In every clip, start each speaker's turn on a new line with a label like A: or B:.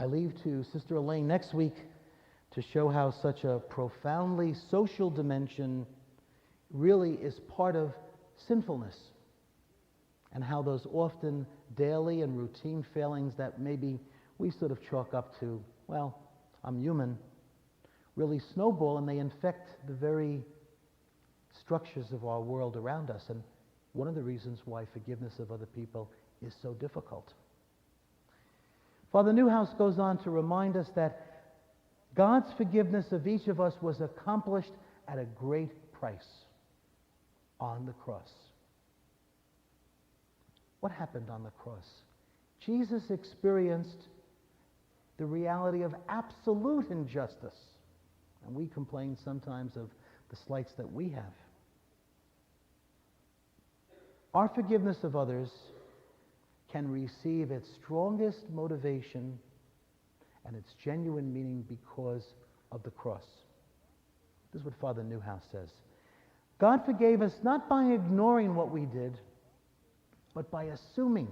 A: I leave to Sister Elaine next week to show how such a profoundly social dimension really is part of sinfulness, and how those often daily and routine failings that maybe we sort of chalk up to, well, I'm human, really snowball, and they infect the very structures of our world around us. And one of the reasons why forgiveness of other people is so difficult. Father Newhouse goes on to remind us that God's forgiveness of each of us was accomplished at a great price on the cross. What happened on the cross? Jesus experienced the reality of absolute injustice. And we complain sometimes of the slights that we have. Our forgiveness of others can receive its strongest motivation and its genuine meaning because of the cross. This is what Father Newhouse says. God forgave us not by ignoring what we did, but by assuming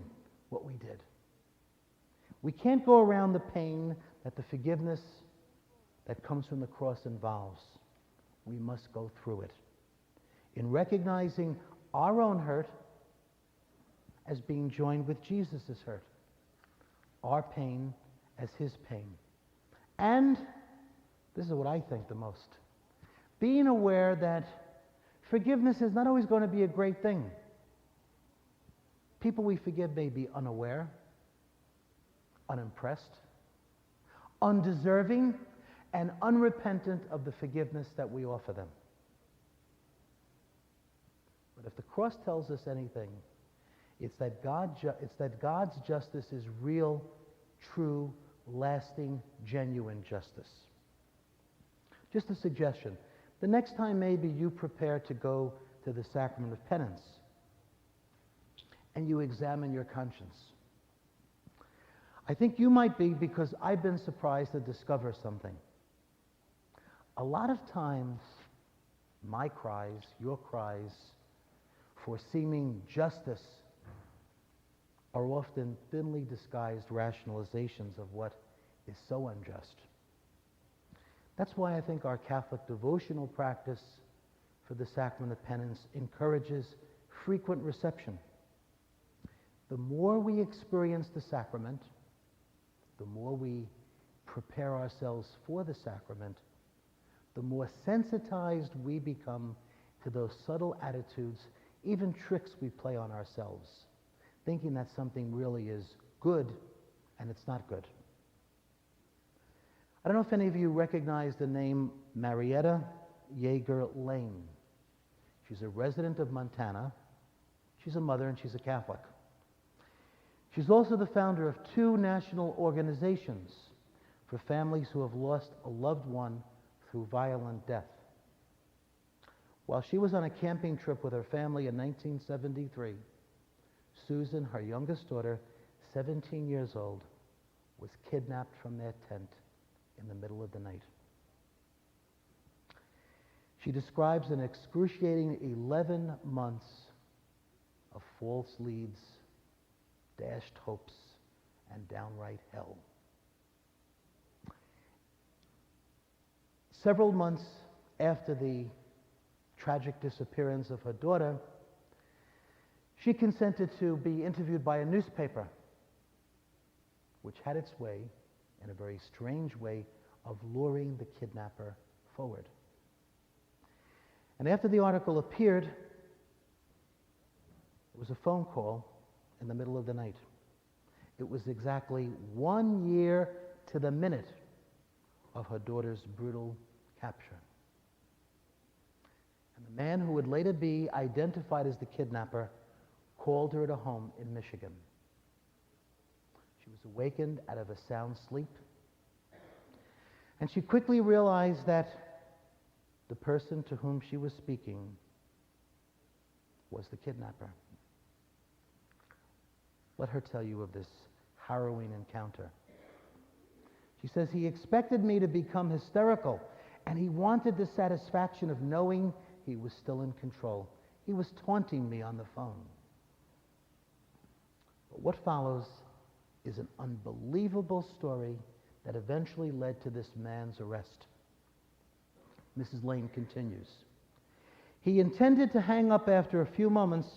A: what we did. We can't go around the pain that the forgiveness that comes from the cross involves. We must go through it. In recognizing our own hurt as being joined with Jesus' hurt, our pain as his pain. And, this is what I think the most, being aware that forgiveness is not always going to be a great thing. People we forgive may be unaware, unimpressed, undeserving, and unrepentant of the forgiveness that we offer them. But if the cross tells us anything, it's that God's justice is real, true, lasting, genuine justice. Just a suggestion. The next time maybe you prepare to go to the sacrament of penance and you examine your conscience, I think you might be, because I've been surprised to discover something. A lot of times, my cries, your cries for seeming justice are often thinly disguised rationalizations of what is so unjust. That's why I think our Catholic devotional practice for the sacrament of penance encourages frequent reception. The more we experience the sacrament, the more we prepare ourselves for the sacrament, the more sensitized we become to those subtle attitudes, even tricks we play on ourselves, thinking that something really is good and it's not good. I don't know if any of you recognize the name Marietta Yeager Lane. She's a resident of Montana. She's a mother and she's a Catholic. She's also the founder of 2 national organizations for families who have lost a loved one through violent death. While she was on a camping trip with her family in 1973, Susan, her youngest daughter, 17 years old, was kidnapped from their tent in the middle of the night. She describes an excruciating 11 months of false leads, dashed hopes, and downright hell. Several months after the tragic disappearance of her daughter, she consented to be interviewed by a newspaper, which had its way, in a very strange way, of luring the kidnapper forward. And after the article appeared, it was a phone call in the middle of the night. It was exactly 1 year to the minute of her daughter's brutal capture. And the man who would later be identified as the kidnapper called her at a home in Michigan. She was awakened out of a sound sleep, and she quickly realized that the person to whom she was speaking was the kidnapper. Let her tell you of this harrowing encounter. She says, "He expected me to become hysterical, and he wanted the satisfaction of knowing he was still in control. He was taunting me on the phone." But what follows is an unbelievable story that eventually led to this man's arrest. Mrs. Lane continues. He intended to hang up after a few moments,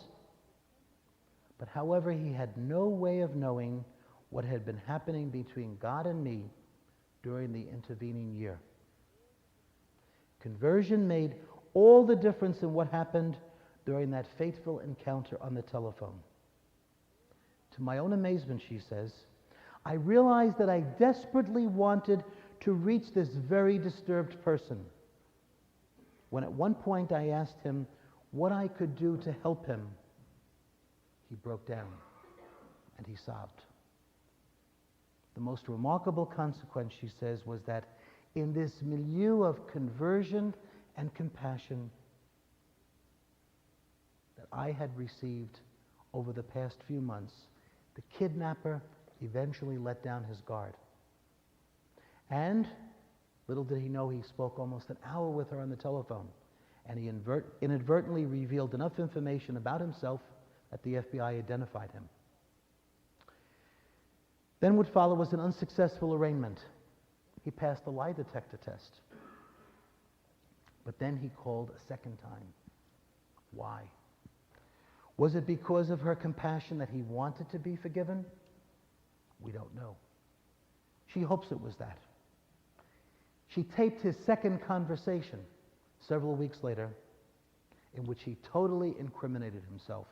A: but however, he had no way of knowing what had been happening between God and me during the intervening year. Conversion made all the difference in what happened during that fateful encounter on the telephone. To my own amazement, she says, I realized that I desperately wanted to reach this very disturbed person. When at one point I asked him what I could do to help him, he broke down and he sobbed. The most remarkable consequence, she says, was that in this milieu of conversion and compassion that I had received over the past few months, the kidnapper eventually let down his guard. And little did he know, he spoke almost an hour with her on the telephone, and he inadvertently revealed enough information about himself that the FBI identified him. Then what followed was an unsuccessful arraignment. He passed the lie detector test. But then he called a second time. Why? Was it because of her compassion that he wanted to be forgiven? We don't know. She hopes it was that. She taped his second conversation several weeks later, in which he totally incriminated himself.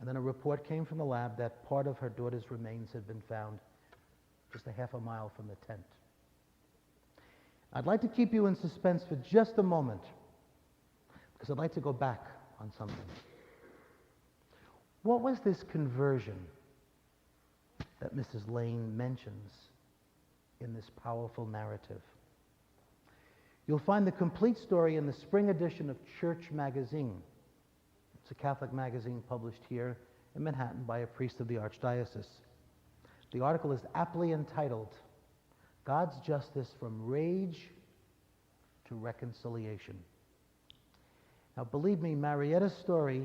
A: And then a report came from the lab that part of her daughter's remains had been found just a half a mile from the tent. I'd like to keep you in suspense for just a moment, because I'd like to go back on something. What was this conversion that Mrs. Lane mentions in this powerful narrative? You'll find the complete story in the spring edition of Church Magazine. It's a Catholic magazine published here in Manhattan by a priest of the Archdiocese. The article is aptly entitled, God's Justice from Rage to Reconciliation. Now, believe me, Marietta's story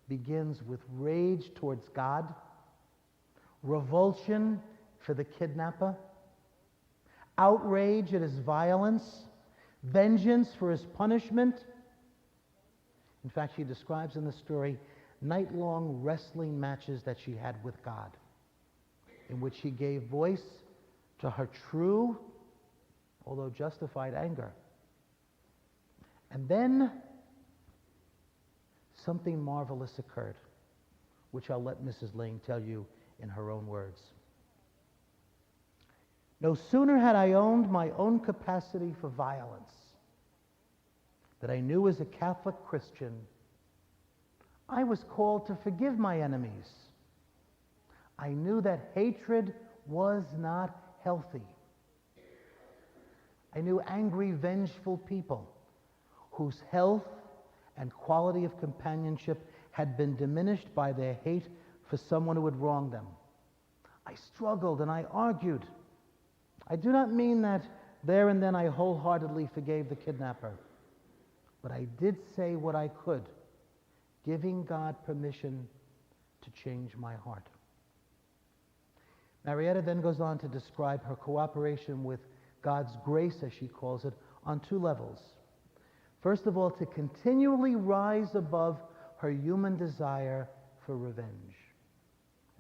A: begins with rage towards God, revulsion for the kidnapper, outrage at his violence, vengeance for his punishment. In fact, she describes in the story night-long wrestling matches that she had with God, in which she gave voice to her true, although justified, anger. And then something marvelous occurred, which I'll let Mrs. Lane tell you in her own words. No sooner had I owned my own capacity for violence that I knew as a Catholic Christian I was called to forgive my enemies. I knew that hatred was not healthy. I knew angry, vengeful people whose health and quality of companionship had been diminished by their hate for someone who had wronged them. I struggled and I argued. I do not mean that there and then I wholeheartedly forgave the kidnapper, but I did say what I could, giving God permission to change my heart. Marietta then goes on to describe her cooperation with God's grace, as she calls it, on two levels. First of all, to continually rise above her human desire for revenge.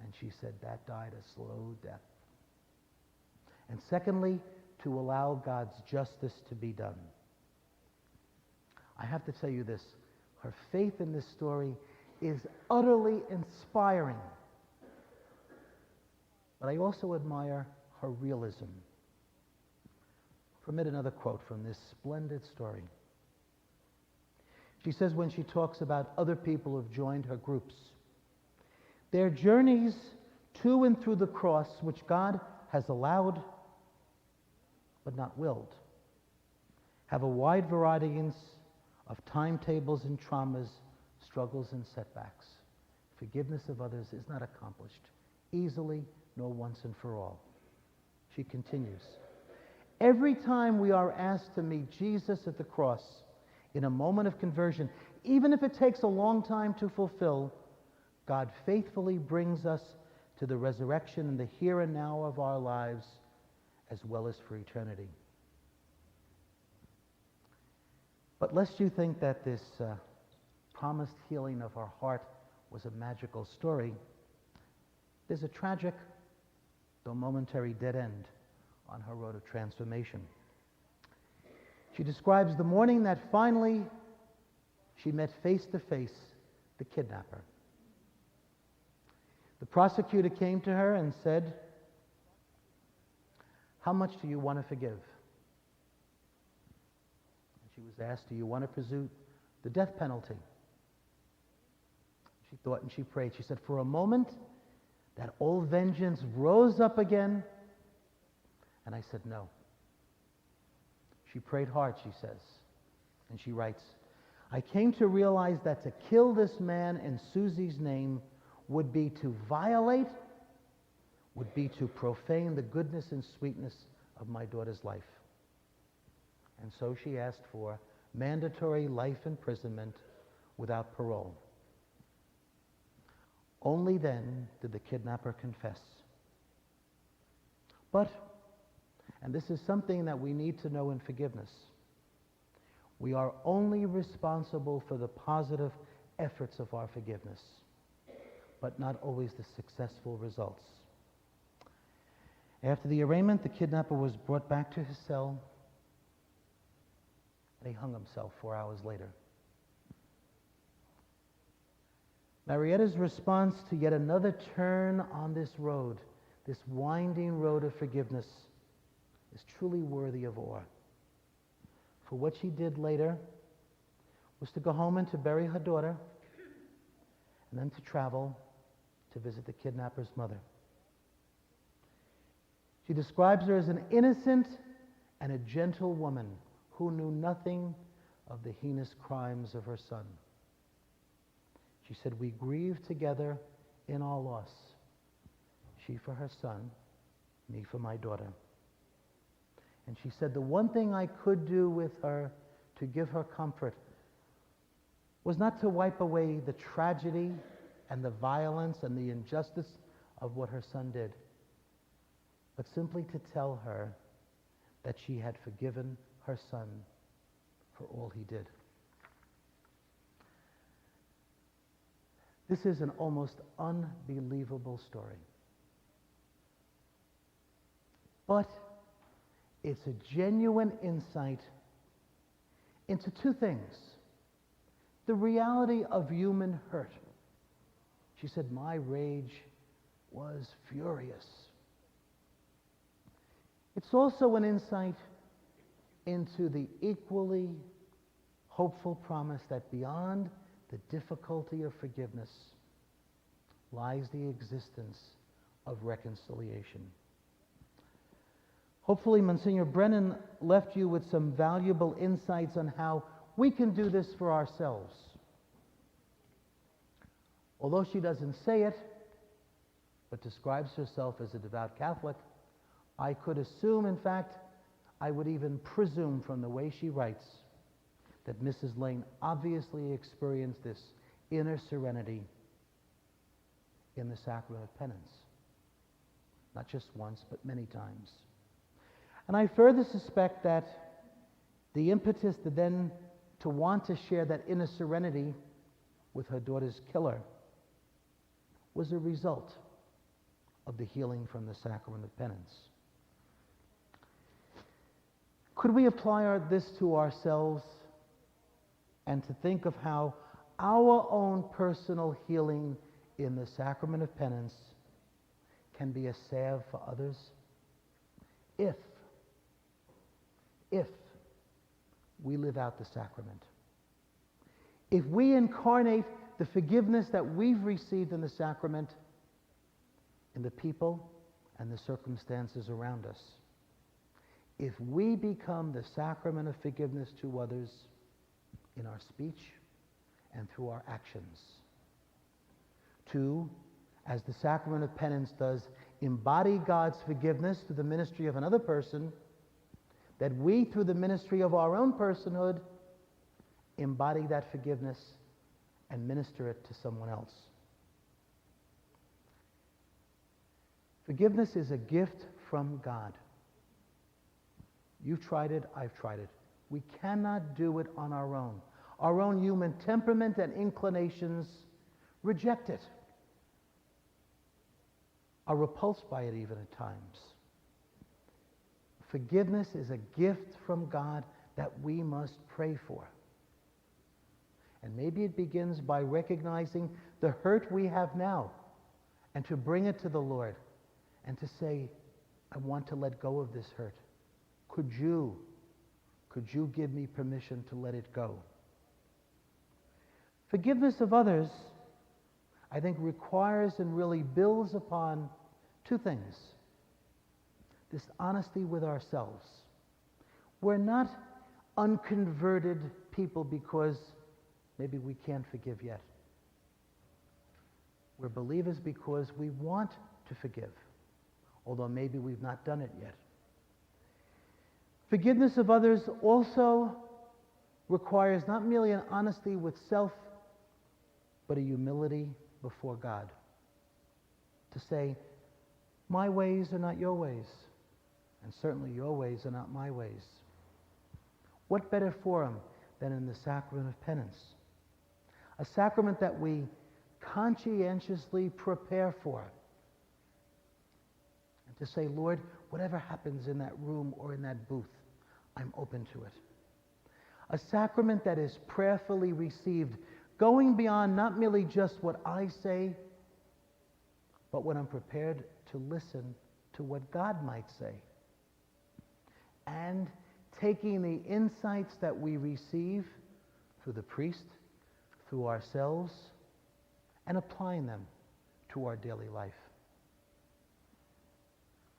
A: And she said that died a slow death. And secondly, to allow God's justice to be done. I have to tell you this, her faith in this story is utterly inspiring. But I also admire her realism. Permit another quote from this splendid story. She says when she talks about other people who have joined her groups, their journeys to and through the cross, which God has allowed but not willed, have a wide variety of timetables and traumas, struggles and setbacks. Forgiveness of others is not accomplished easily nor once and for all. She continues, every time we are asked to meet Jesus at the cross in a moment of conversion, even if it takes a long time to fulfill, God faithfully brings us to the resurrection in the here and now of our lives as well as for eternity. But lest you think that this promised healing of her heart was a magical story, there's a tragic, though momentary, dead end on her road of transformation. She describes the morning that finally she met face to face the kidnapper. The prosecutor came to her and said, "How much do you want to forgive?" And she was asked, "Do you want to pursue the death penalty?" She thought and she prayed. She said, "For a moment, that old vengeance rose up again." And I said, "No." She prayed hard, she says. And she writes, "I came to realize that to kill this man in Susie's name would be to violate, would be to profane the goodness and sweetness of my daughter's life." And so she asked for mandatory life imprisonment without parole. Only then did the kidnapper confess. But, and this is something that we need to know in forgiveness, we are only responsible for the positive efforts of our forgiveness, but not always the successful results. After the arraignment, the kidnapper was brought back to his cell, and he hung himself 4 hours later. Marietta's response to yet another turn on this road, this winding road of forgiveness, is truly worthy of awe. For what she did later was to go home and to bury her daughter, and then to travel to visit the kidnapper's mother. She describes her as an innocent and a gentle woman who knew nothing of the heinous crimes of her son. She said, "We grieve together in our loss, she for her son, me for my daughter." And she said, "The one thing I could do with her to give her comfort was not to wipe away the tragedy and the violence and the injustice of what her son did, but simply to tell her that she had forgiven her son for all he did." This is an almost unbelievable story. But it's a genuine insight into two things. The reality of human hurt. She said, "My rage was furious." It's also an insight into the equally hopeful promise that beyond the difficulty of forgiveness lies the existence of reconciliation. Hopefully, Msgr. Brennan left you with some valuable insights on how we can do this for ourselves. Although she doesn't say it, but describes herself as a devout Catholic, I could assume, in fact, I would even presume from the way she writes, that Mrs. Lane obviously experienced this inner serenity in the sacrament of penance. Not just once, but many times. And I further suspect that the impetus to want to share that inner serenity with her daughter's killer was a result of the healing from the sacrament of penance. Could we apply this to ourselves and to think of how our own personal healing in the sacrament of penance can be a salve for others? If we live out the sacrament. If we incarnate the forgiveness that we've received in the sacrament in the people and the circumstances around us. If we become the sacrament of forgiveness to others in our speech and through our actions. 2, as the sacrament of penance does, embody God's forgiveness through the ministry of another person, that we, through the ministry of our own personhood, embody that forgiveness and minister it to someone else. Forgiveness is a gift from God. You've tried it, I've tried it. We cannot do it on our own. Our own human temperament and inclinations reject it, are repulsed by it even at times. Forgiveness is a gift from God that we must pray for. And maybe it begins by recognizing the hurt we have now and to bring it to the Lord and to say, I want to let go of this hurt. Could you give me permission to let it go? Forgiveness of others, I think, requires and really builds upon two things. This honesty with ourselves. We're not unconverted people because maybe we can't forgive yet. We're believers because we want to forgive, although maybe we've not done it yet. Forgiveness of others also requires not merely an honesty with self, but a humility before God. To say, my ways are not your ways, and certainly your ways are not my ways. What better forum than in the sacrament of penance? A sacrament that we conscientiously prepare for. And to say, Lord, whatever happens in that room or in that booth, I'm open to it. A sacrament that is prayerfully received, going beyond not merely just what I say, but when I'm prepared to listen to what God might say. And taking the insights that we receive through the priest, through ourselves, and applying them to our daily life.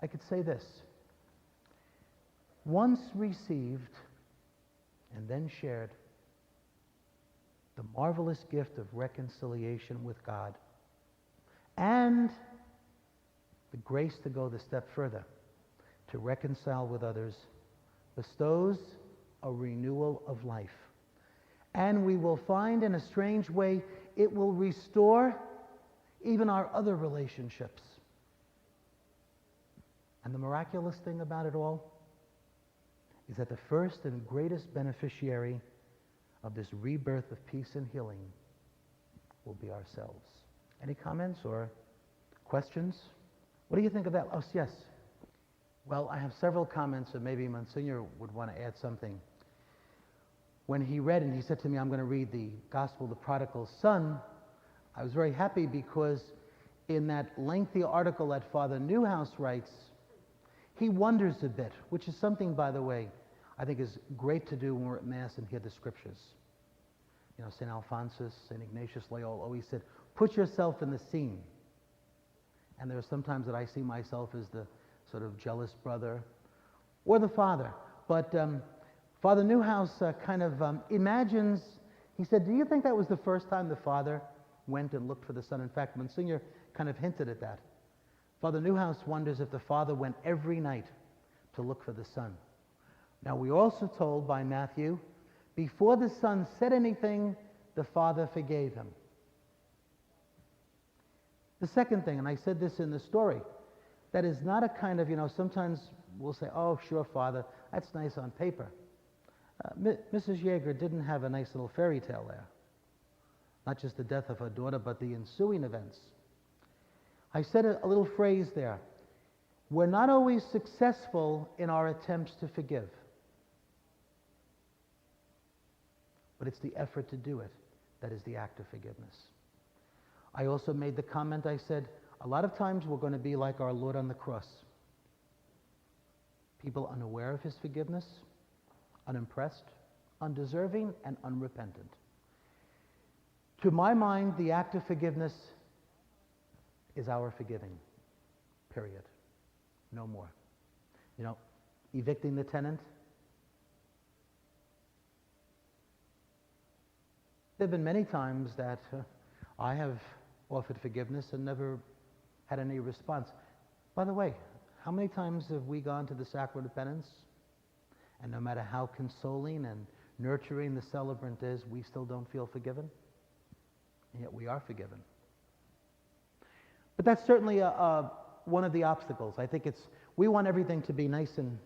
A: I could say this. Once received and then shared, the marvelous gift of reconciliation with God and the grace to go the step further, to reconcile with others, bestows a renewal of life. And we will find in a strange way, it will restore even our other relationships. And the miraculous thing about it all is that the first and greatest beneficiary of this rebirth of peace and healing will be ourselves. Any comments or questions? What do you think of that? Oh, yes. Well, I have several comments, and maybe Msgr would want to add something. When he read, and he said to me, I'm going to read the Gospel of the Prodigal Son, I was very happy because in that lengthy article that Father Newhouse writes, he wonders a bit, which is something, by the way, I think is great to do when we're at Mass and hear the Scriptures. You know, St. Alphonsus, St. Ignatius Loyola always said, put yourself in the scene. And there are sometimes that I see myself as the sort of jealous brother or the father. But Father Newhouse kind of imagines, he said, do you think that was the first time the father went and looked for the son? In fact, Msgr kind of hinted at that. Father Newhouse wonders if the father went every night to look for the son. Now, we're also told by Matthew, before the son said anything, the father forgave him. The second thing, and I said this in the story, that is not a kind of, sometimes we'll say, oh, sure, Father, that's nice on paper. Mrs. Yeager didn't have a nice little fairy tale there. Not just the death of her daughter, but the ensuing events. I said a little phrase there. We're not always successful in our attempts to forgive. But it's the effort to do it that is the act of forgiveness. I also made the comment, I said, a lot of times we're going to be like our Lord on the cross. People unaware of his forgiveness, unimpressed, undeserving, and unrepentant. To my mind, the act of forgiveness is our forgiving, period. No more. Evicting the tenant. There have been many times that I have offered forgiveness and never had any response. By the way, how many times have we gone to the sacrament of penance, and no matter how consoling and nurturing the celebrant is, we still don't feel forgiven? And yet we are forgiven. But that's certainly one of the obstacles. I think we want everything to be nice and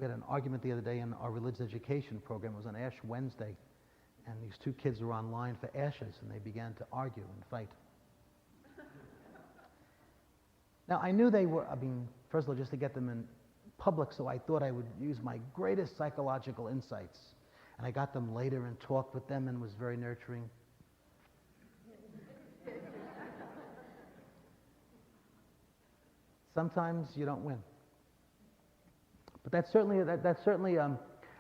A: we had an argument the other day in our religious education program. It was on Ash Wednesday, and these two kids were online for ashes, and they began to argue and fight. Now, I knew they were, first of all, just to get them in public, so I thought I would use my greatest psychological insights. And I got them later and talked with them and was very nurturing. Sometimes you don't win. But that's certainly, and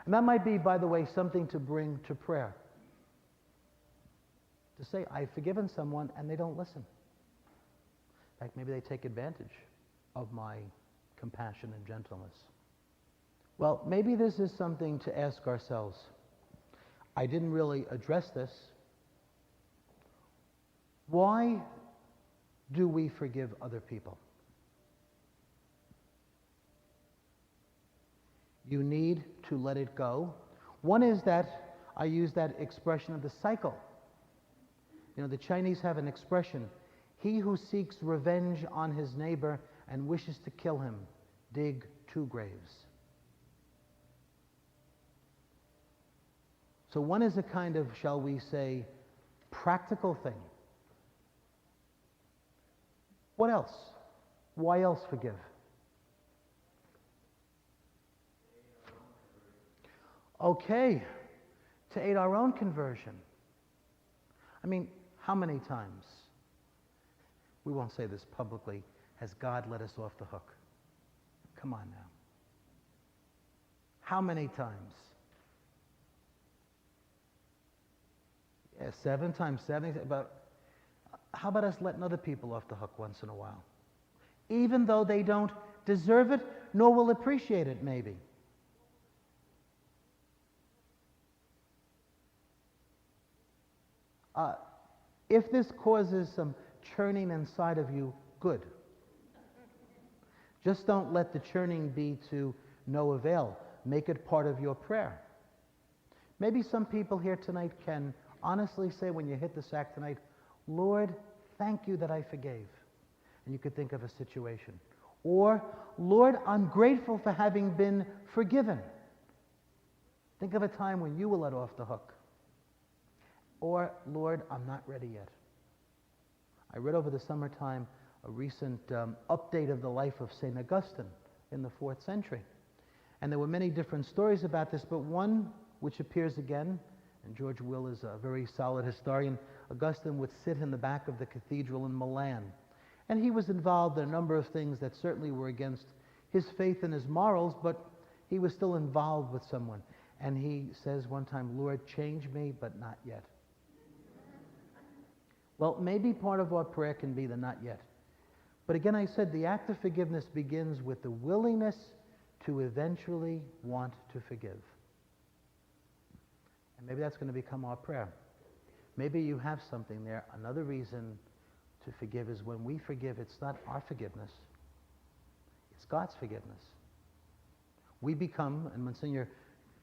A: that might be, by the way, something to bring to prayer. To say, I've forgiven someone, and they don't listen. In fact, maybe they take advantage of my compassion and gentleness. Well, maybe this is something to ask ourselves. I didn't really address this. Why do we forgive other people? You need to let it go. One is that I use that expression of the cycle. You know, the Chinese have an expression, he who seeks revenge on his neighbor and wishes to kill him, dig 2 graves. So one is a kind of, shall we say, practical thing. What else? Why else forgive? Okay, to aid our own conversion. I mean, how many times, we won't say this publicly, has God let us off the hook? Come on now. How many times? Yeah, 7 times 70, but how about us letting other people off the hook once in a while? Even though they don't deserve it, nor will appreciate it, maybe. If this causes some churning inside of you, good. Just don't let the churning be to no avail. Make it part of your prayer. Maybe some people here tonight can honestly say when you hit the sack tonight, Lord, thank you that I forgave. And you could think of a situation. Or, Lord, I'm grateful for having been forgiven. Think of a time when you were let off the hook. Or, Lord, I'm not ready yet. I read over the summertime a recent update of the life of St. Augustine in the 4th century. And there were many different stories about this, but one which appears again, and George Will is a very solid historian, Augustine would sit in the back of the cathedral in Milan. And he was involved in a number of things that certainly were against his faith and his morals, but he was still involved with someone. And he says one time, Lord, change me, but not yet. Well, maybe part of our prayer can be the not yet. But again, I said the act of forgiveness begins with the willingness to eventually want to forgive. And maybe that's going to become our prayer. Maybe you have something there. Another reason to forgive is when we forgive, it's not our forgiveness. It's God's forgiveness. We become, and Msgr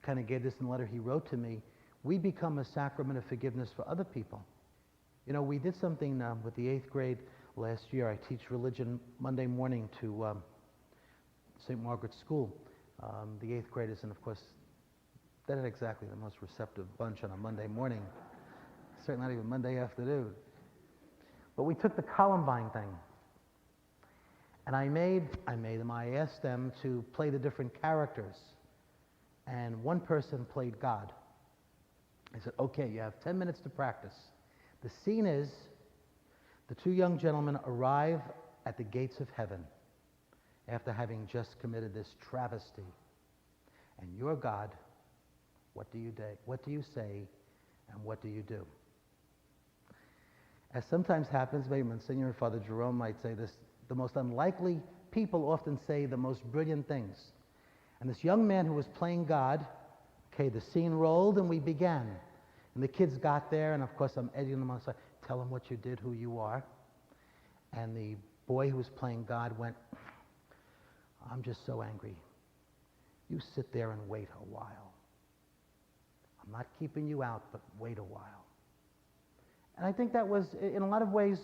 A: kind of gave this in the letter he wrote to me, we become a sacrament of forgiveness for other people. You know, we did something with the 8th grade last year. I teach religion Monday morning to St. Margaret's School. The 8th graders, and of course, they're not exactly the most receptive bunch on a Monday morning. Certainly not even Monday afternoon. But we took the Columbine thing. And I asked them to play the different characters. And one person played God. I said, okay, you have 10 minutes to practice. The scene is the 2 young gentlemen arrive at the gates of heaven after having just committed this travesty. And you're God. What do you say, and what do you do? As sometimes happens, maybe Msgr and Father Jerome might say this, the most unlikely people often say the most brilliant things. And this young man who was playing God, okay, the scene rolled and we began. And the kids got there, and of course I'm edging them on the side, tell them what you did, who you are. And the boy who was playing God went, I'm just so angry. You sit there and wait a while. I'm not keeping you out, but wait a while. And I think that was, in a lot of ways,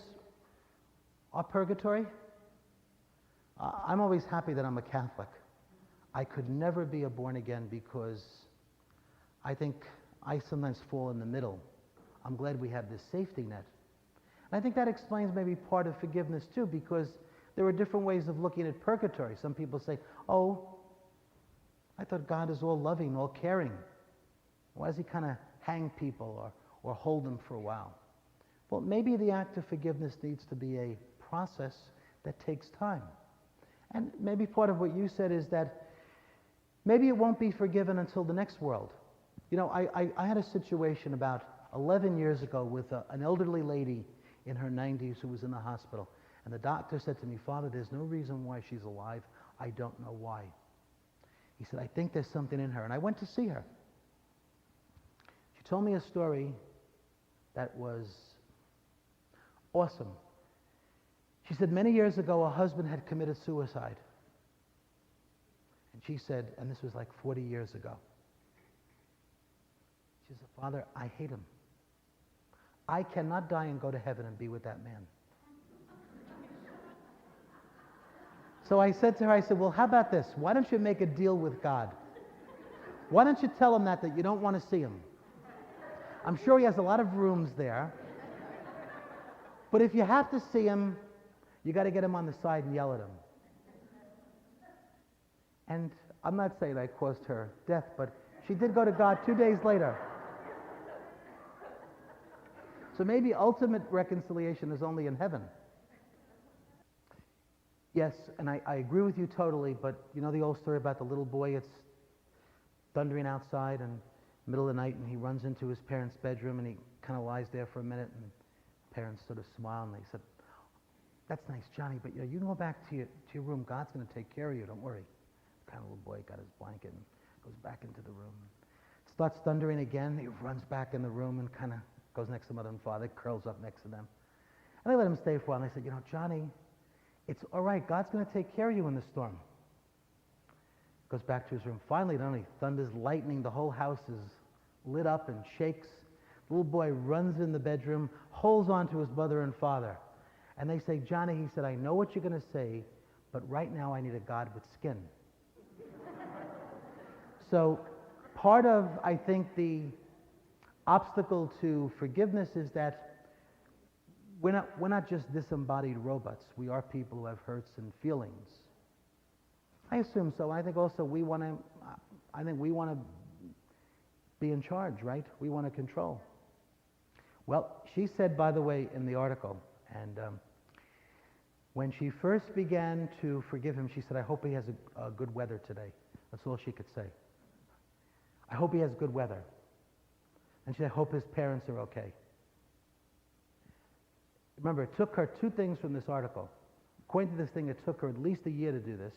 A: our purgatory. I'm always happy that I'm a Catholic. I could never be a born again because I think I sometimes fall in the middle. I'm glad we have this safety net. And I think that explains maybe part of forgiveness too, because there are different ways of looking at purgatory. Some people say, oh, I thought God is all loving, all caring. Why does he kind of hang people or hold them for a while? Well, maybe the act of forgiveness needs to be a process that takes time. And maybe part of what you said is that maybe it won't be forgiven until the next world. You know, I had a situation about 11 years ago with an elderly lady in her 90s who was in the hospital. And the doctor said to me, Father, there's no reason why she's alive. I don't know why. He said, I think there's something in her. And I went to see her. She told me a story that was awesome. She said many years ago a husband had committed suicide. And she said, and this was like 40 years ago, she said, Father, I hate him. I cannot die and go to heaven and be with that man. So I said to her, I said, well, how about this? Why don't you make a deal with God? Why don't you tell him that you don't want to see him? I'm sure he has a lot of rooms there. But if you have to see him, you got to get him on the side and yell at him. And I'm not saying I caused her death, but she did go to God 2 days later. So maybe ultimate reconciliation is only in heaven. Yes, and I agree with you totally, but you know the old story about the little boy, it's thundering outside and middle of the night, and he runs into his parents' bedroom, and he kind of lies there for a minute, and parents sort of smile, and they said, that's nice, Johnny, but you can go back to your room. God's going to take care of you, don't worry. The kind of little boy got his blanket and goes back into the room. Starts thundering again. He runs back in the room and kind of goes next to mother and father, curls up next to them. And they let him stay for a while, and they said, you know, Johnny, it's all right. God's going to take care of you in the storm. Goes back to his room. Finally, not only thunders, lightning, the whole house is lit up and shakes. The little boy runs in the bedroom, holds on to his mother and father. And they say, Johnny, he said, I know what you're going to say, but right now I need a God with skin. So part of, I think, the obstacle to forgiveness is that we're not just disembodied robots. We are people who have hurts and feelings. I assume so. I think also we want to be in charge, right? We want to control. Well, she said, by the way, in the article, and when she first began to forgive him, she said, I hope he has a good weather today. That's all she could say. I hope he has good weather. And she said, I hope his parents are okay. Remember, it took her 2 things from this article. According to this thing, it took her at least a year to do this.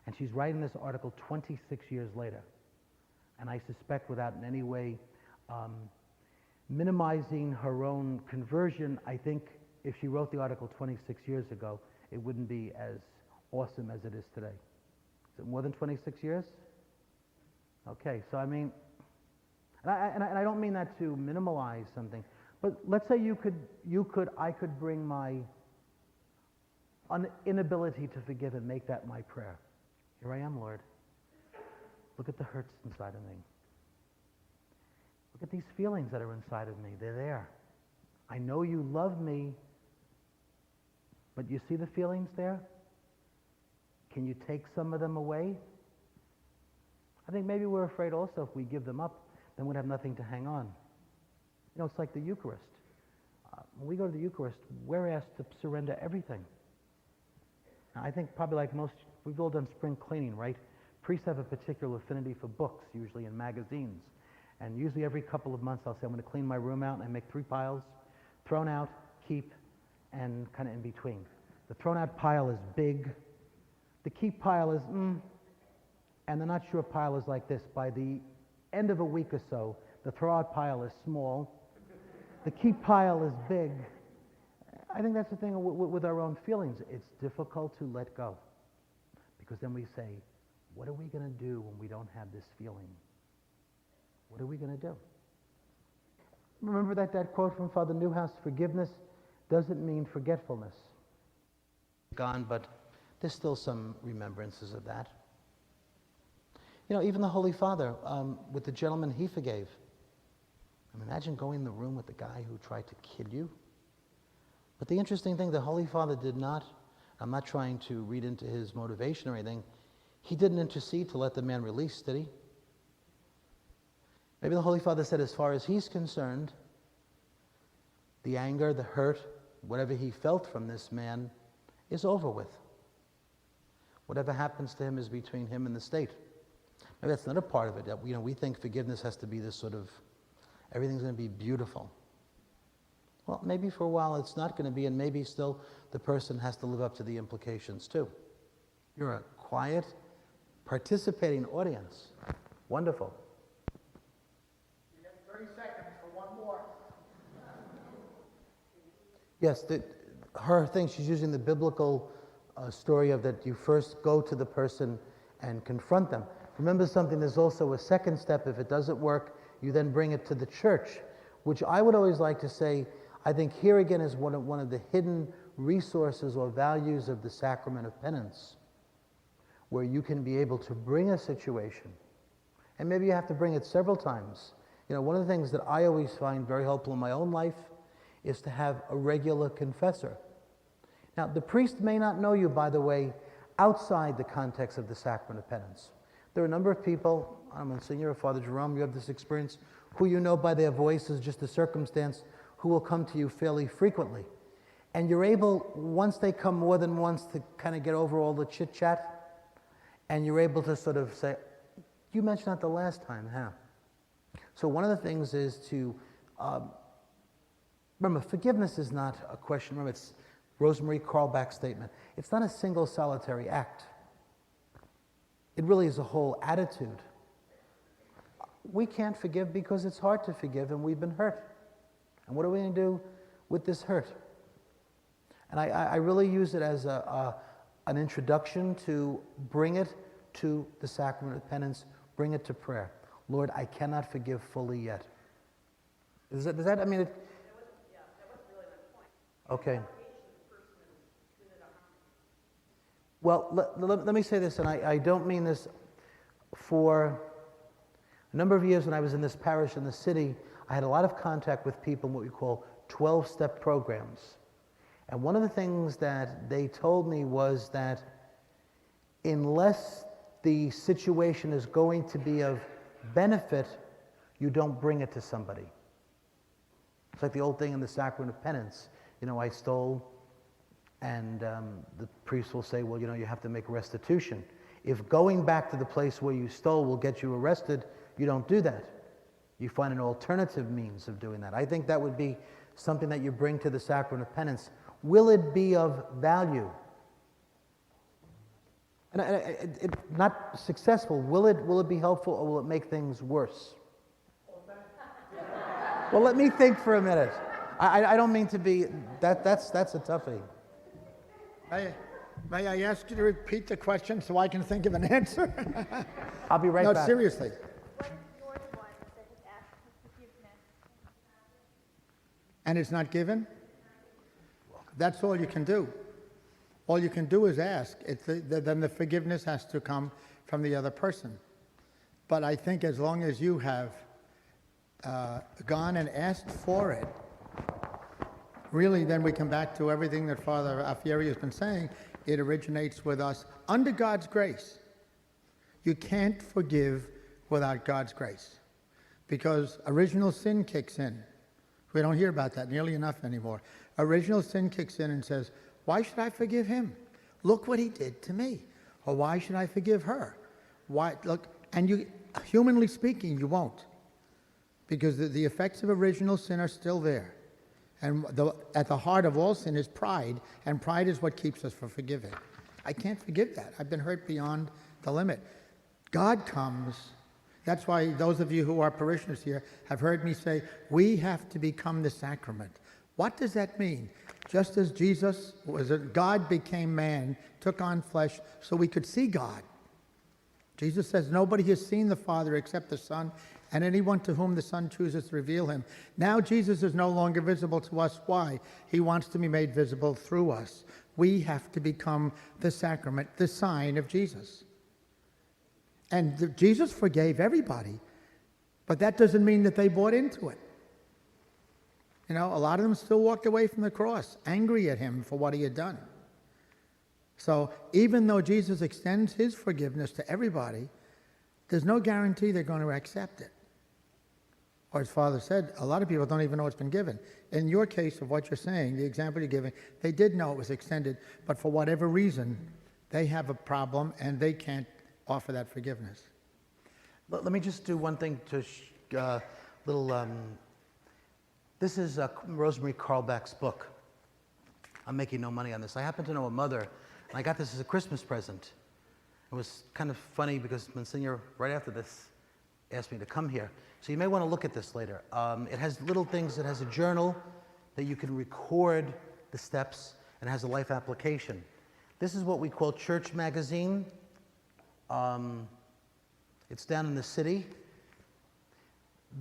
A: And she's writing this article 26 years later. And I suspect without in any way minimizing her own conversion, I think if she wrote the article 26 years ago, it wouldn't be as awesome as it is today. Is it more than 26 years? Okay, so I mean, and I don't mean that to minimalize something, but let's say I could bring my inability to forgive and make that my prayer. Here I am, Lord. Look at the hurts inside of me. Look at these feelings that are inside of me. They're there. I know you love me, but you see the feelings there? Can you take some of them away? I think maybe we're afraid also if we give them up, then we'd have nothing to hang on. You know, it's like the Eucharist. When we go to the Eucharist, we're asked to surrender everything. Now, I think probably like most, we've all done spring cleaning, right? Priests have a particular affinity for books, usually in magazines. And usually every couple of months I'll say, I'm going to clean my room out, and I make 3 piles: thrown out, keep, and kind of in between. The thrown out pile is big. The keep pile is, and the not sure pile is like this. By the end of a week or so, the throw out pile is small. The keep pile is big. I think that's the thing with our own feelings. It's difficult to let go. Because then we say, what are we going to do when we don't have this feeling? What are we going to do? Remember that quote from Father Newhouse, forgiveness doesn't mean forgetfulness. Gone, but there's still some remembrances of that. You know, even the Holy Father, with the gentleman he forgave. Imagine going in the room with the guy who tried to kill you. But the interesting thing, the Holy Father did not, I'm not trying to read into his motivation or anything, he didn't intercede to let the man release, did he? Maybe the Holy Father said, as far as he's concerned, the anger, the hurt, whatever he felt from this man is over with. Whatever happens to him is between him and the state. Maybe that's another part of it. That, you know, we think forgiveness has to be this sort of, everything's going to be beautiful. Well, maybe for a while it's not going to be, and maybe still the person has to live up to the implications too. You're a quiet, participating audience. Wonderful.
B: You have 30 seconds for one more.
A: Yes, her thing, she's using the biblical story of that you first go to the person and confront them. Remember something, there's also a second step. If it doesn't work, you then bring it to the church, which I would always like to say, I think here again is one of the hidden resources or values of the sacrament of penance, where you can be able to bring a situation, and maybe you have to bring it several times. You know, one of the things that I always find very helpful in my own life is to have a regular confessor. Now, the priest may not know you, by the way, outside the context of the sacrament of penance. There are a number of people, I'm Msgr or Father Jerome, you have this experience, who you know by their voice is just a circumstance, who will come to you fairly frequently. And you're able, once they come more than once, to kind of get over all the chit-chat, and you're able to sort of say, you mentioned that the last time, huh? So one of the things is to, remember, forgiveness is not a question, remember, it's Rosemary Carlbach's statement. It's not a single solitary act. It really is a whole attitude. We can't forgive because it's hard to forgive and we've been hurt. And what are we going to do with this hurt? And I really use it as an introduction to bring it to the sacrament of penance, bring it to prayer. Lord, I cannot forgive fully yet. Does that I mean, it,
C: that wasn't really my point.
A: Okay. Well, let me say this, and I don't mean this. For a number of years when I was in this parish in the city, I had a lot of contact with people in what we call 12-step programs. And one of the things that they told me was that unless the situation is going to be of benefit, you don't bring it to somebody. It's like the old thing in the sacrament of penance. You know, I stole, and the priest will say, well, you know, you have to make restitution. If going back to the place where you stole will get you arrested, you don't do that. You find an alternative means of doing that. I think that would be something that you bring to the sacrament of penance. Will it be of value? And not successful. Will it be helpful, or will it make things worse? Well, let me think for a minute. I don't mean to be, that's a toughie.
B: May I ask you to repeat the question so I can think of an answer?
A: I'll be right back.
B: No, seriously.
C: What yours was that he asked for forgiveness.
B: And it's not given? That's all you can do. All you can do is ask. Then the forgiveness has to come from the other person. But I think as long as you have gone and asked for it, really then we come back to everything that Father Aufieri has been saying. It originates with us under God's grace. You can't forgive without God's grace, because original sin kicks in. We don't hear about that nearly enough anymore. Original sin kicks in and says, why should I forgive him? Look what he did to me. Or why should I forgive her? Why? Look, and you, humanly speaking, you won't, because the effects of original sin are still there. And at the heart of all sin is pride, and pride is what keeps us from forgiving. I can't forgive that. I've been hurt beyond the limit. God comes. That's why those of you who are parishioners here have heard me say, we have to become the sacrament. What does that mean? Just as Jesus God became man, took on flesh so we could see God. Jesus says, nobody has seen the Father except the Son, and anyone to whom the Son chooses to reveal him. Now Jesus is no longer visible to us. Why? He wants to be made visible through us. We have to become the sacrament, the sign of Jesus. And Jesus forgave everybody, but that doesn't mean that they bought into it. You know, a lot of them still walked away from the cross, angry at him for what he had done. So even though Jesus extends his forgiveness to everybody, there's no guarantee they're going to accept it. Or as Father said, a lot of people don't even know it's been given. In your case of what you're saying, the example you're giving, they did know it was extended, but for whatever reason, they have a problem and they can't offer that forgiveness.
A: Let me just do one thing to this is Rosemary Carlbach's book. I'm making no money on this. I happen to know a mother, and I got this as a Christmas present. It was kind of funny because Msgr, right after this, asked me to come here. So you may want to look at this later. It has little things. It has a journal that you can record the steps, and it has a life application. This is what we call Church Magazine. It's down in the city.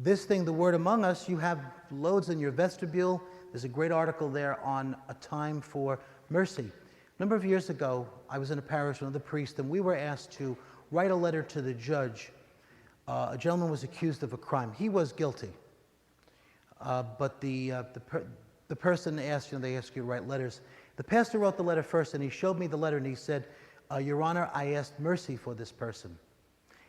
A: This thing, The Word Among Us, you have loads in your vestibule. There's a great article there on a time for mercy. A number of years ago, I was in a parish with another priest, and we were asked to write a letter to the judge. A gentleman was accused of a crime. He was guilty. But the person asked, they ask you to write letters. The pastor wrote the letter first, and he showed me the letter, and he said, Your Honor, I asked mercy for this person.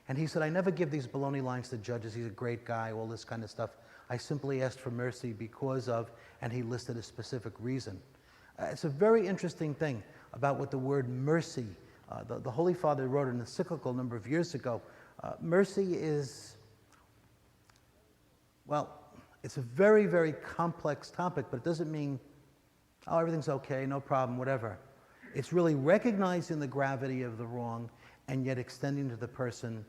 A: And he said, I never give these baloney lines to judges. He's a great guy, all this kind of stuff. I simply asked for mercy because of, and he listed a specific reason. It's a very interesting thing about what the word mercy, the Holy Father wrote an encyclical a number of years ago. Mercy is, well, it's a very, very complex topic, but it doesn't mean, oh, everything's okay, no problem, whatever. It's really recognizing the gravity of the wrong and yet extending to the person,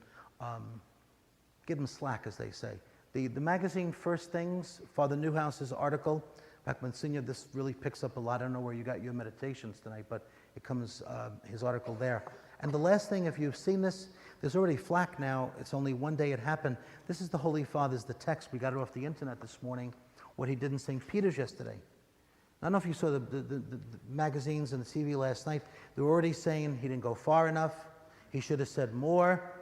A: give them slack, as they say. The magazine First Things, Father Newhouse's article, back when Msgr, this really picks up a lot. I don't know where you got your meditations tonight, but it comes, his article there. And the last thing, if you've seen this, there's already flack now. It's only one day it happened. This is the Holy Father's, the text. We got it off the internet this morning, what he did in St. Peter's yesterday. I don't know if you saw the magazines and the TV last night. They were already saying he didn't go far enough. He should have said more.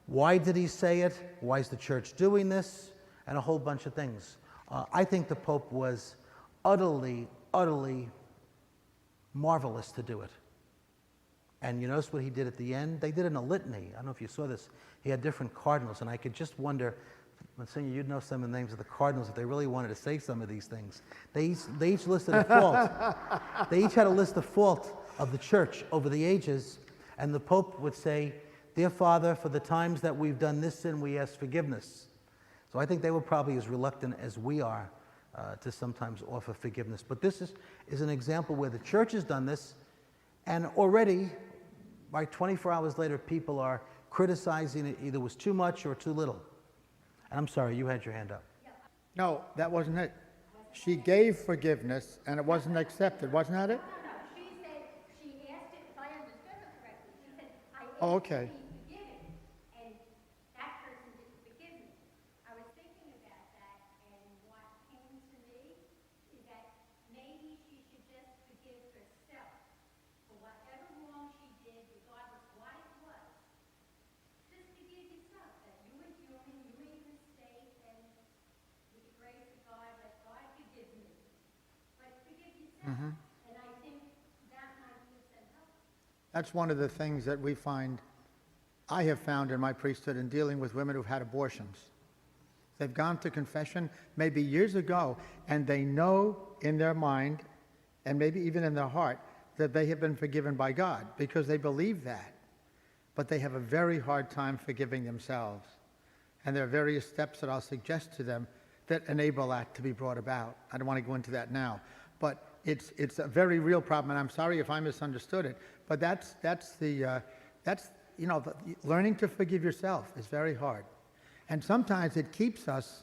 A: Why did he say it? Why is the church doing this? And a whole bunch of things. I think the Pope was utterly, utterly marvelous to do it. And you notice what he did at the end? They did it in a litany. I don't know if you saw this. He had different cardinals, and I could just wonder, Msgr, you'd know some of the names of the cardinals if they really wanted to say some of these things. They each listed a fault. They each had a list of fault of the church over the ages, and the Pope would say, Dear Father, for the times that we've done this sin, we ask forgiveness. So I think they were probably as reluctant as we are to sometimes offer forgiveness. But this is an example where the church has done this, and already, by 24 hours later, people are criticizing it either was too much or too little. And I'm sorry, you had your hand up.
B: No, that wasn't it. She gave forgiveness, and it wasn't accepted. Wasn't that it?
C: No, she said, she asked it, if I understood her correctly, she said, I asked
B: Oh, okay.
C: to be forgiven, and that person didn't forgive me. I was thinking about that, and what came to me is that maybe she should just forgive herself for whatever wrong she did, regardless what it was. Just forgive yourself, that you were human, you made a mistake, and with the grace of God, let God forgive me. But forgive yourself. And I think that might be some help.
B: That's one of the things that I have found in my priesthood in dealing with women who've had abortions. They've gone to confession maybe years ago, and they know in their mind, and maybe even in their heart, that they have been forgiven by God, because they believe that. But they have a very hard time forgiving themselves. And there are various steps that I'll suggest to them that enable that to be brought about. I don't want to go into that now. But it's a very real problem, and I'm sorry if I misunderstood it, but learning to forgive yourself is very hard. And sometimes it keeps us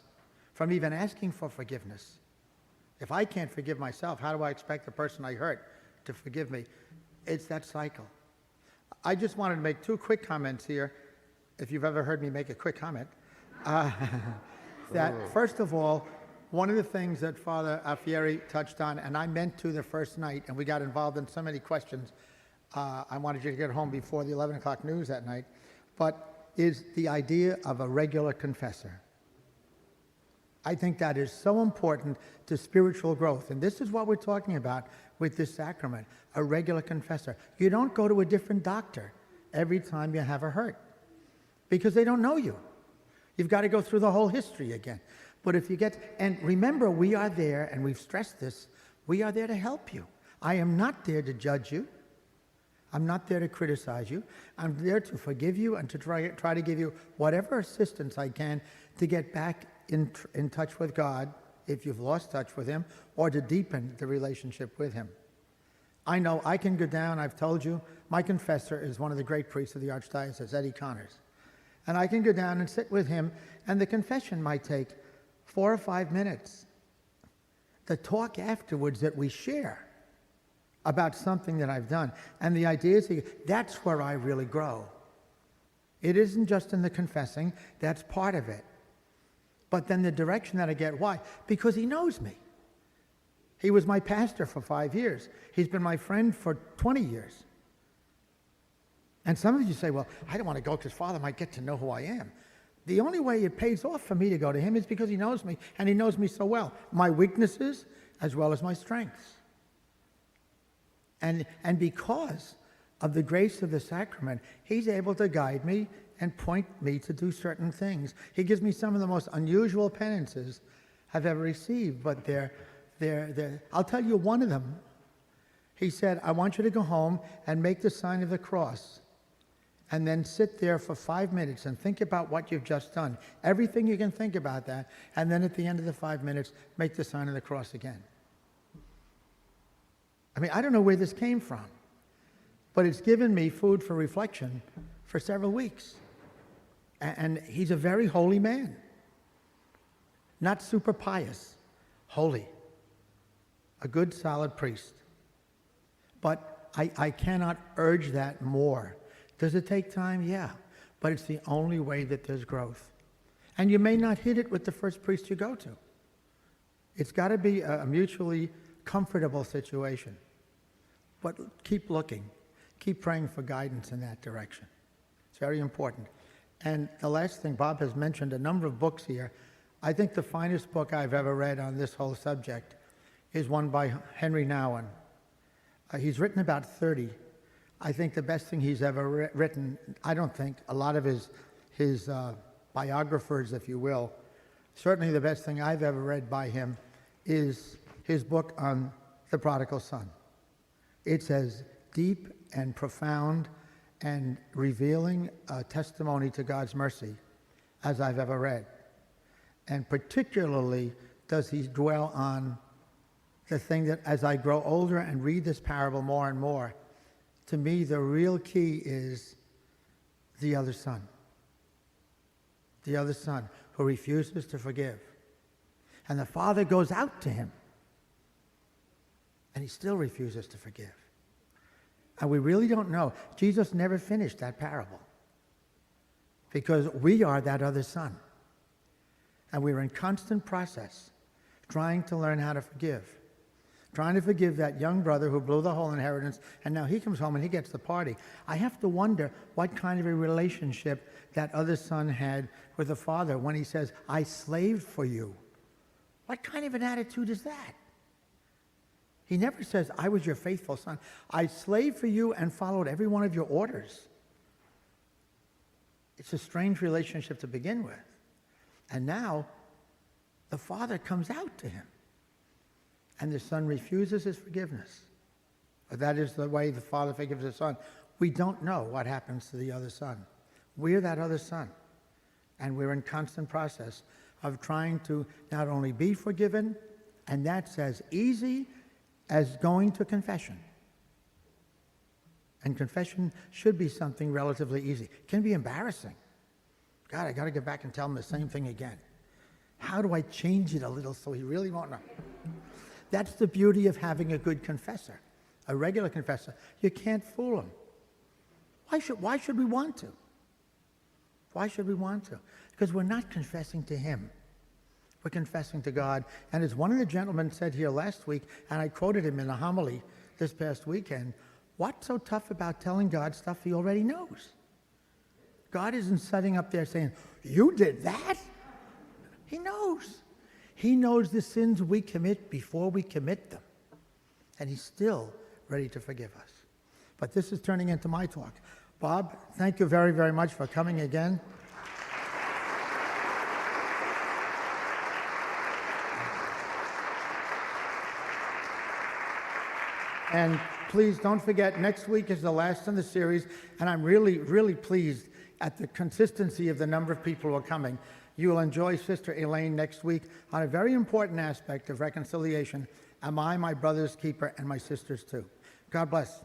B: from even asking for forgiveness. If I can't forgive myself, how do I expect the person I hurt to forgive me? It's that cycle. I just wanted to make two quick comments here, if you've ever heard me make a quick comment. That, first of all, one of the things that Father Aufieri touched on, and I meant to the first night, and we got involved in so many questions, I wanted you to get home before the 11 o'clock news that night, but is the idea of a regular confessor. I think that is so important to spiritual growth. And this is what we're talking about with this sacrament, a regular confessor. You don't go to a different doctor every time you have a hurt because they don't know you. You've got to go through the whole history again. But if you get, and remember, we are there, and we've stressed this, we are there to help you. I am not there to judge you. I'm not there to criticize you. I'm there to forgive you and to try to give you whatever assistance I can to get back in touch with God if you've lost touch with him, or to deepen the relationship with him. I know I can go down, I've told you, my confessor is one of the great priests of the Archdiocese, Eddie Connors. And I can go down and sit with him, and the confession might take 4 or 5 minutes. The talk afterwards that we share about something that I've done. And the idea is that's where I really grow. It isn't just in the confessing, that's part of it. But then the direction that I get, why? Because he knows me. He was my pastor for 5 years. He's been my friend for 20 years. And some of you say, well, I don't want to go because Father might get to know who I am. The only way it pays off for me to go to him is because he knows me, and he knows me so well. My weaknesses as well as my strengths. And because of the grace of the sacrament, he's able to guide me and point me to do certain things. He gives me some of the most unusual penances I've ever received, but I'll tell you one of them. He said, I want you to go home and make the sign of the cross, and then sit there for 5 minutes and think about what you've just done. Everything you can think about that, and then at the end of the 5 minutes, make the sign of the cross again. I mean, I don't know where this came from, but it's given me food for reflection for several weeks. And he's a very holy man. Not super pious, holy. A good, solid priest. But I cannot urge that more. Does it take time? Yeah. But it's the only way that there's growth. And you may not hit it with the first priest you go to. It's got to be a mutually comfortable situation. But keep looking. Keep praying for guidance in that direction. It's very important. And the last thing, Bob has mentioned a number of books here. I think the finest book I've ever read on this whole subject is one by Henry Nouwen. He's written about 30. I think the best thing he's ever written, I don't think, a lot of his biographers, if you will, certainly the best thing I've ever read by him is his book on the prodigal son. It's as deep and profound and revealing a testimony to God's mercy as I've ever read. And particularly does he dwell on the thing that as I grow older and read this parable more and more, to me the real key is the other son. The other son who refuses to forgive. And the father goes out to him, and he still refuses to forgive. And we really don't know. Jesus never finished that parable because we are that other son. And we're in constant process trying to learn how to forgive. Trying to forgive that young brother who blew the whole inheritance, and now he comes home and he gets the party. I have to wonder what kind of a relationship that other son had with the father when he says, I slaved for you. What kind of an attitude is that? He never says, I was your faithful son. I slaved for you and followed every one of your orders. It's a strange relationship to begin with. And now, the father comes out to him. And the son refuses his forgiveness. But that is the way the father forgives the son. We don't know what happens to the other son. We're that other son. And we're in constant process of trying to not only be forgiven, and that's as easy as going to confession. And confession should be something relatively easy. It can be embarrassing. God, I got to get back and tell him the same thing again. How do I change it a little so he really won't know? That's the beauty of having a good confessor, a regular confessor. You can't fool him. Why should we want to? Why should we want to? Because we're not confessing to him. We're confessing to God. And as one of the gentlemen said here last week, and I quoted him in a homily this past weekend, what's so tough about telling God stuff he already knows? God isn't sitting up there saying, you did that? He knows. He knows the sins we commit before we commit them. And he's still ready to forgive us. But this is turning into my talk. Bob, thank you very, very much for coming again. And please don't forget, next week is the last in the series, and I'm really, really pleased at the consistency of the number of people who are coming. You will enjoy Sister Elaine next week on a very important aspect of reconciliation. Am I my brother's keeper and my sister's too? God bless.